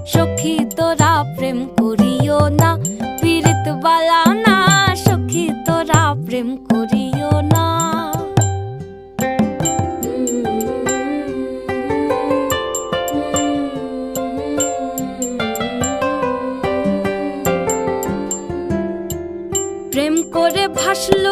সখী তোরা প্রেম করিও না, পীড়িত বালা না, সখী তোরা প্রেম করিও না। প্রেম করে ভাসলো